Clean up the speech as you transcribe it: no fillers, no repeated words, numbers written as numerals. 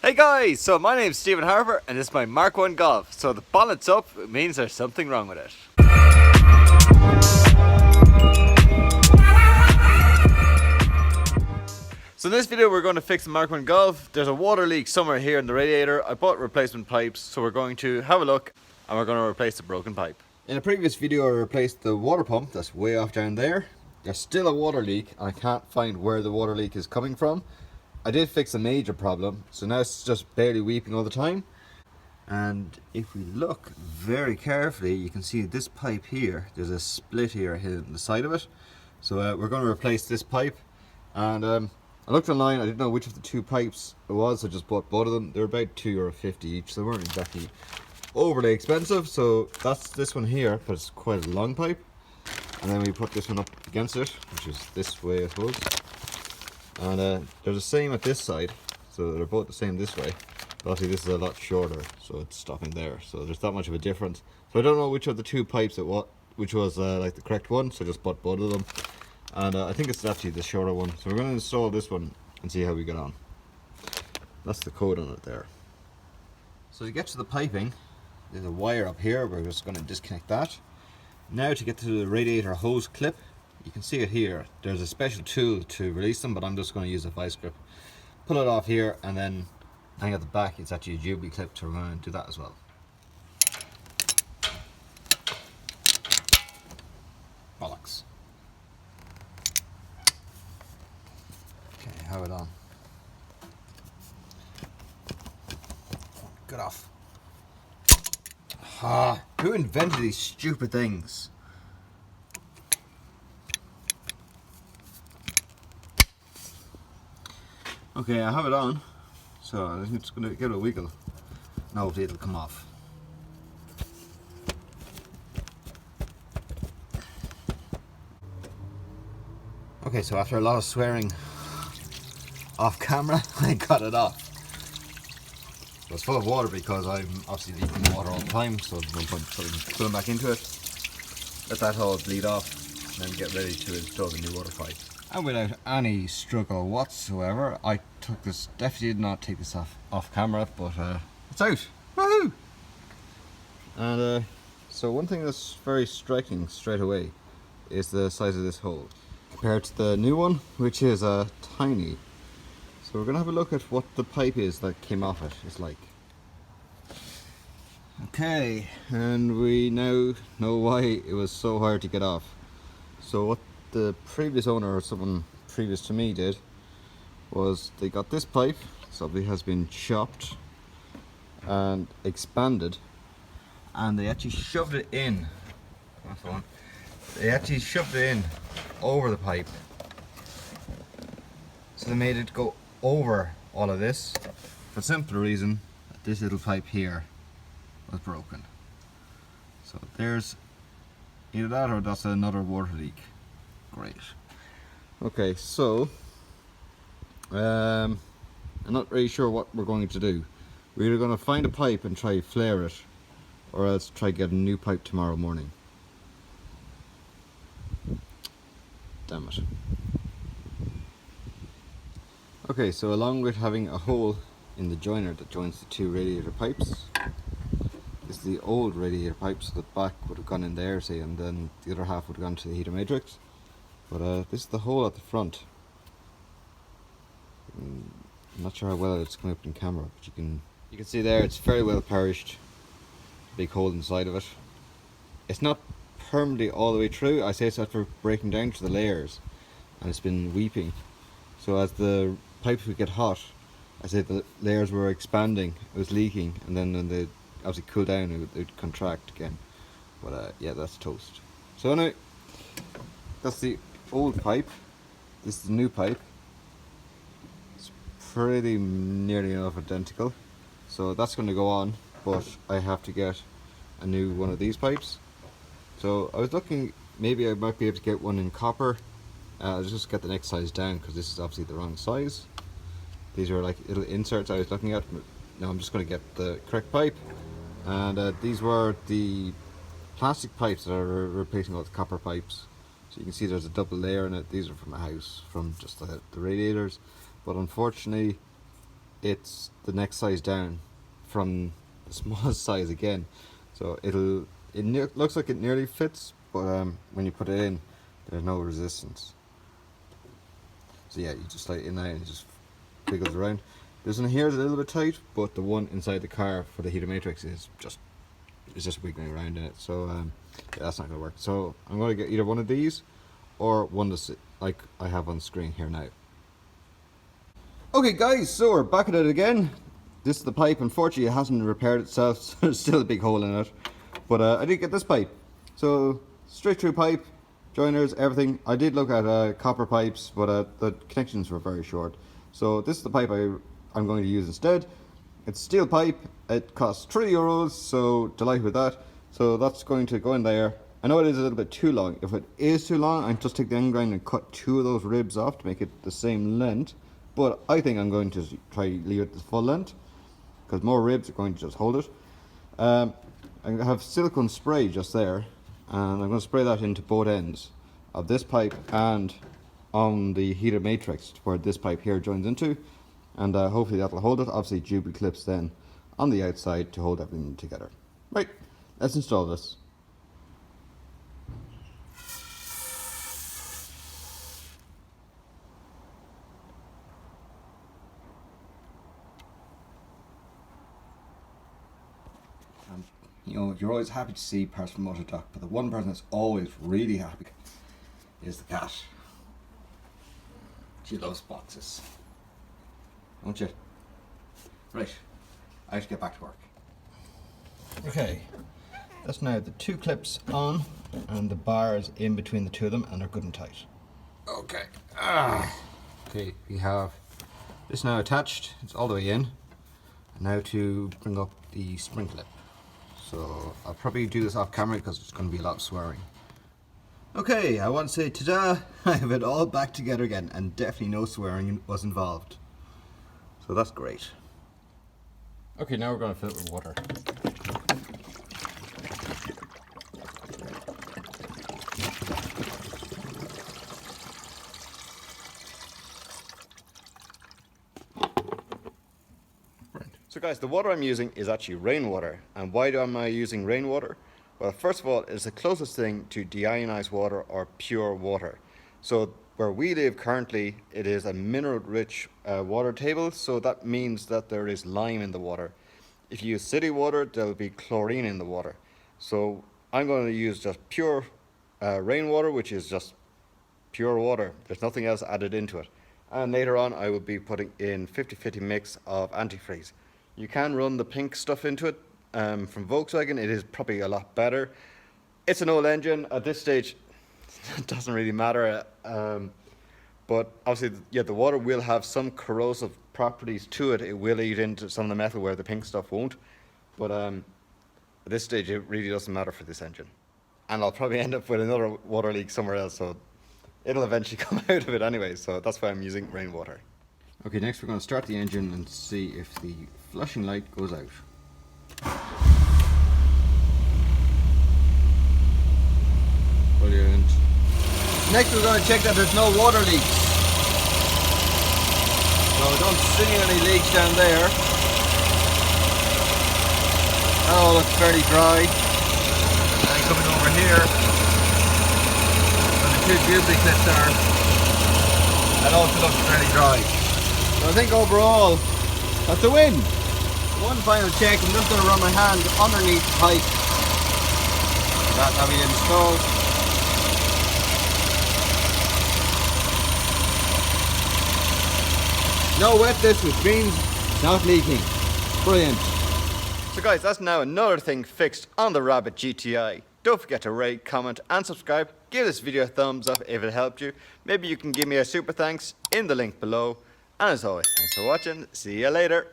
Hey guys, so my name's Stephen Harper and this is my Mk1 Golf. So the bonnet's up, it means there's something wrong with it. So in this video we're going to fix the Mk1 Golf. There's a water leak somewhere here in the radiator. I bought replacement pipes, so we're going to have a look and we're going to replace the broken pipe. In a previous video I replaced the water pump that's way off down there. There's still a water leak and I can't find where the water leak is coming from. I did fix a major problem, so now it's just barely weeping all the time. And if we look very carefully, you can see this pipe here, there's a split here in the side of it. So we're going to replace this pipe. And I looked online, I didn't know which of the two pipes it was, so I just bought both of them. They're about €2.50 each, so they weren't exactly overly expensive. So that's this one here, but it's quite a long pipe. And then we put this one up against it, which is this way I suppose. And they're the same at this side, so they're both the same this way. But obviously this is a lot shorter, so it's stopping there. So there's not much of a difference. So I don't know which of the two pipes which was like the correct one, so I just bought both of them. And I think it's actually the shorter one. So we're going to install this one and see how we get on. That's the code on it there. So to get to the piping, there's a wire up here. We're just going to disconnect that. Now to get to the radiator hose clip, you can see it here. There's a special tool to release them, but I'm just going to use a vice grip. Pull it off here, and then hang at the back. It's actually a Jubilee clip, so we're going to do that as well. Bollocks. Okay, have it on. Get off. Ah, who invented these stupid things? Okay, I have it on, so I'm just going to give it a wiggle. Now it'll come off. Okay, so after a lot of swearing off camera, I got it off. It was full of water because I'm obviously leaking water all the time, so there's no point putting back into it. Let that all bleed off, and then get ready to install the new water pipe. And without any struggle whatsoever, I took this, definitely did not take this off camera, but it's out. Woohoo! And so one thing that's very striking straight away is the size of this hole compared to the new one, which is tiny. So we're gonna have a look at what the pipe is that came off it. It's like. Okay, and we now know why it was so hard to get off. So what the previous owner or someone previous to me did was they got this pipe, so it has been chopped and expanded, and they actually shoved it in. That's the one. They actually shoved it in over the pipe, so they made it go over all of this for the simple reason that this little pipe here was broken. So there's either that or that's another water leak. Great. Okay, so I'm not really sure what we're going to do. We're either going to find a pipe and try flare it, or else try get a new pipe tomorrow morning. Damn it. Okay, so along with having a hole in the joiner that joins the two radiator pipes, this is the old radiator pipe, so the back would have gone in there, say, and then the other half would have gone to the heater matrix. But this is the hole at the front. I'm not sure how well it's coming up in camera, but you can see there it's very well parished. Big hole inside of it. It's not permanently all the way through. I say it's after breaking down to the layers, and it's been weeping. So as the pipes would get hot, I say the layers were expanding, it was leaking, and then when they obviously cool down, it would contract again. But yeah, that's toast. So anyway, that's the old pipe. This is the new pipe. It's pretty nearly enough identical. So that's going to go on, but I have to get a new one of these pipes. So I was looking, maybe I might be able to get one in copper. I'll just get the next size down because this is obviously the wrong size. These are like little inserts I was looking at. Now I'm just going to get the correct pipe. And these were the plastic pipes that are replacing all the copper pipes. So you can see there's a double layer in it. These are from a house, from just the radiators. But unfortunately, it's the next size down from the smallest size again. So looks like it nearly fits, but when you put it in, there's no resistance. So yeah, you just slide it in there and it just wiggles around. This one here is a little bit tight, but the one inside the car for the heater matrix is just wiggling around in it. So yeah, that's not going to work. So I'm going to get either one of these or one that's like I have on screen here now. Okay guys, so we're back at it again. This is the pipe. Unfortunately it hasn't repaired itself, so there's still a big hole in it. But I did get this pipe. So straight through pipe, joiners, everything. I did look at copper pipes, but the connections were very short. So this is the pipe I'm going to use instead. It's steel pipe. It costs €3, so delighted with that. So that's going to go in there. I know it is a little bit too long. If it is too long, I can just take the end grind and cut 2 of those ribs off to make it the same length. But I think I'm going to try leave it the full length, because more ribs are going to just hold it. I have silicone spray just there, and I'm going to spray that into both ends of this pipe and on the heater matrix where this pipe here joins into, and hopefully that'll hold it. Obviously Jubilee clips then on the outside to hold everything together. Right, let's install this. You know, you're always happy to see parts from autodoc, but the one person that's always really happy is the cat. She loves boxes, don't you? Right, I have to get back to work. Okay, that's now the 2 clips on and the bars in between the 2 of them, and they're good and tight. Okay, okay, we have this now attached. It's all the way in. And now to bring up the spring clip. So I'll probably do this off camera because it's going to be a lot of swearing. Okay, I want to say ta-da! I have it all back together again, and definitely no swearing was involved. So that's great. Okay, now we're going to fill it with water. So guys, the water I'm using is actually rainwater. And why am I using rainwater? Well, first of all, it's the closest thing to deionized water or pure water. So where we live currently, it is a mineral-rich water table, so that means that there is lime in the water. If you use city water, there'll be chlorine in the water. So I'm going to use just pure rainwater, which is just pure water. There's nothing else added into it. And later on, I will be putting in 50-50 mix of antifreeze. You can run the pink stuff into it from Volkswagen. It is probably a lot better. It's an old engine. At this stage, it doesn't really matter. But obviously, yeah, the water will have some corrosive properties to it. It will eat into some of the metal where the pink stuff won't. But at this stage, it really doesn't matter for this engine. And I'll probably end up with another water leak somewhere else. So it'll eventually come out of it anyway. So that's why I'm using rainwater. Okay, next we're going to start the engine and see if the flashing light goes out. Brilliant. Next we're going to check that there's no water leaks. So I don't see any leaks down there. That all looks fairly dry. And coming over here, where the 2 Jubilee clips are, that also looks fairly dry. So I think overall, that's a win. One final check, I'm just going to run my hand underneath the pipe. That'll be installed. No wetness, which means it's not leaking. Brilliant. So guys, that's now another thing fixed on the Rabbit GTI. Don't forget to rate, comment and subscribe. Give this video a thumbs up if it helped you. Maybe you can give me a super thanks in the link below. And as always, thanks for watching. See you later.